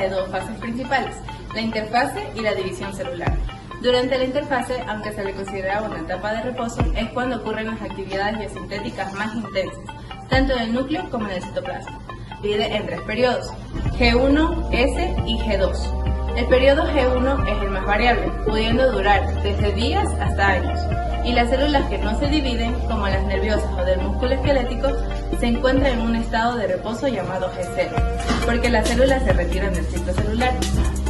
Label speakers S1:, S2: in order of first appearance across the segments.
S1: de dos fases principales, la interfase y la división celular. Durante la interfase, aunque se le considera una etapa de reposo, es cuando ocurren las actividades biosintéticas más intensas, tanto en el núcleo como en el citoplasma. Divide en tres periodos, G1, S y G2. El periodo G1 es el más variable, pudiendo durar desde días hasta años, y las células que no se dividen, como las nerviosas o del músculo esquelético, se encuentran en un estado de reposo llamado G0, porque las células se retiran del ciclo celular.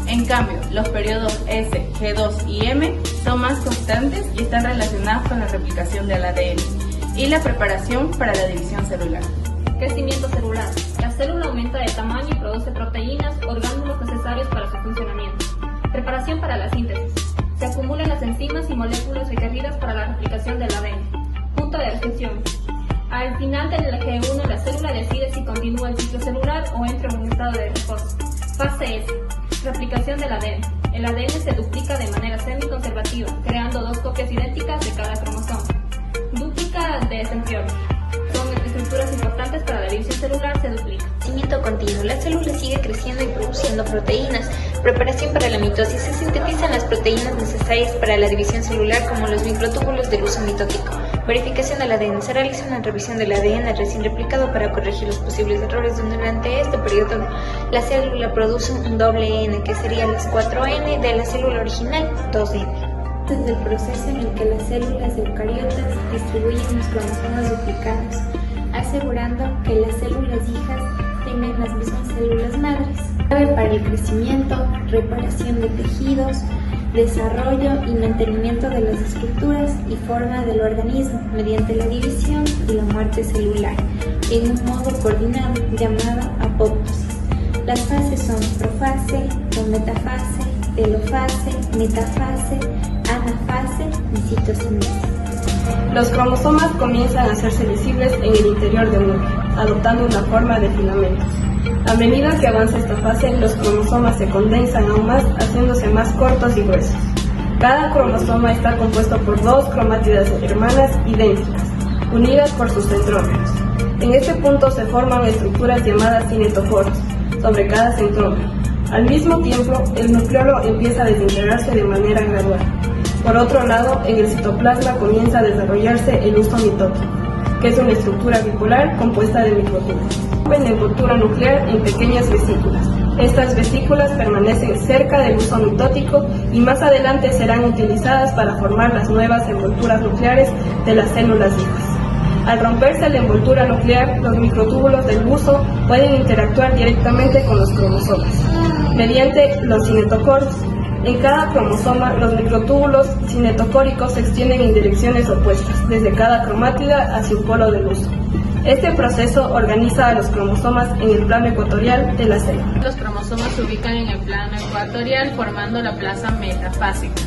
S1: En cambio, los periodos S, G2 y M son más constantes y están relacionados con la replicación del ADN y la preparación para la división celular.
S2: Crecimiento celular. La célula aumenta de tamaño y produce proteínas, orgánulos necesarios para su funcionamiento. Preparación para la síntesis. Se acumulan las enzimas y moléculas requeridas para la replicación del ADN. Punto de recepción. Al final del G1, la célula decide si continúa el ciclo celular o entra en un estado de reposo. Fase S. Replicación del ADN. El ADN se duplica de manera semi-conservativa, creando dos copias idénticas de cada cromosoma. Dúplica de Sempioni. Son estructuras importantes para la división celular, se duplica.
S3: Crecimiento continuo. La célula sigue creciendo y produciendo proteínas. Preparación para la mitosis. Se sintetizan las proteínas necesarias para la división celular, como los microtúbulos del uso mitótico. Verificación del ADN. Se realiza una revisión del ADN recién replicado para corregir los posibles errores. Durante este periodo, la célula produce un doble N, que serían las 4N de la célula original, 2N.
S4: Desde el proceso en el que las células eucariotas distribuyen los cromosomas duplicados, asegurando que las células hijas tengan las mismas células madres. Clave para el crecimiento, reparación de tejidos, desarrollo y mantenimiento de las estructuras y forma del organismo mediante la división y la muerte celular, en un modo coordinado llamado apoptosis. Las fases son profase, metafase, telofase, metafase, anafase y citocinesis.
S5: Los cromosomas comienzan a hacerse visibles en el interior del núcleo, adoptando una forma de filamentos. A medida que avanza esta fase, los cromosomas se condensan aún más, haciéndose más cortos y gruesos. Cada cromosoma está compuesto por dos cromátidas hermanas idénticas, unidas por sus centrómeros. En este punto se forman estructuras llamadas cinetocoros sobre cada centrómero. Al mismo tiempo, el nucleolo empieza a desintegrarse de manera gradual. Por otro lado, en el citoplasma comienza a desarrollarse el uso mitótico, que es una estructura bipolar compuesta de microtúbulos. La envoltura nuclear en pequeñas vesículas. Estas vesículas permanecen cerca del uso mitótico y más adelante serán utilizadas para formar las nuevas envolturas nucleares de las células hijas. Al romperse la envoltura nuclear, los microtúbulos del buzo pueden interactuar directamente con los cromosomas, mediante los cinetocoros. En cada cromosoma, los microtúbulos cinetocóricos se extienden en direcciones opuestas, desde cada cromátida hacia un polo del uso. Este proceso organiza a los cromosomas en el plano ecuatorial de la célula.
S1: Los cromosomas se ubican en el plano ecuatorial formando la plaza metafásica.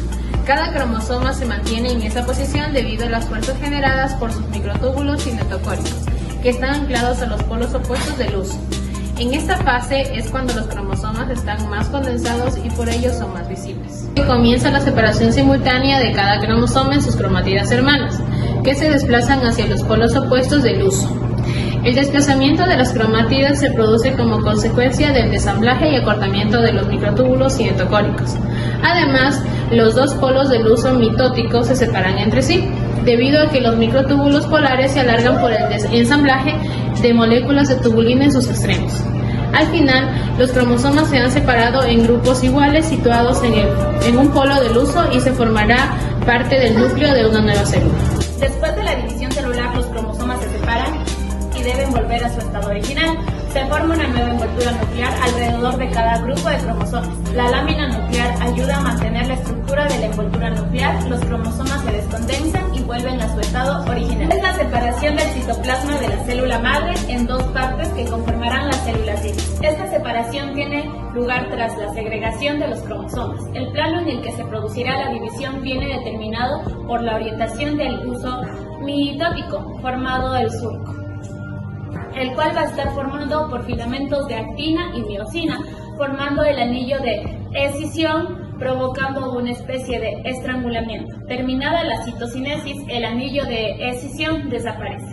S1: Cada cromosoma se mantiene en esa posición debido a las fuerzas generadas por sus microtúbulos cinetocóricos, que están anclados a los polos opuestos del uso. En esta fase es cuando los cromosomas están más condensados y por ello son más visibles. Comienza la separación simultánea de cada cromosoma en sus cromátidas hermanas, que se desplazan hacia los polos opuestos del uso. El desplazamiento de las cromátidas se produce como consecuencia del desamblaje y acortamiento de los microtúbulos cinetocóricos. Además, los dos polos del uso mitótico se separan entre sí, debido a que los microtúbulos polares se alargan por el ensamblaje de moléculas de tubulina en sus extremos. Al final, los cromosomas se han separado en grupos iguales situados en un polo del uso y se formará parte del núcleo de una nueva célula.
S2: Después de la división celular, los cromosomas se separan y deben volver a su estado original. Se forma una nueva envoltura nuclear alrededor de cada grupo de cromosomas. La lámina nuclear ayuda a mantener la estructura de la envoltura nuclear. Los cromosomas se descondensan y vuelven a su estado original. Es la separación del citoplasma de la célula madre en dos partes que conformarán las células hijas. Esta separación tiene lugar tras la segregación de los cromosomas. El plano en el que se producirá la división viene determinado por la orientación del uso mitótico, formado el surco, el cual va a estar formado por filamentos de actina y miosina, formando el anillo de escisión, provocando una especie de estrangulamiento. Terminada la citocinesis, el anillo de escisión desaparece.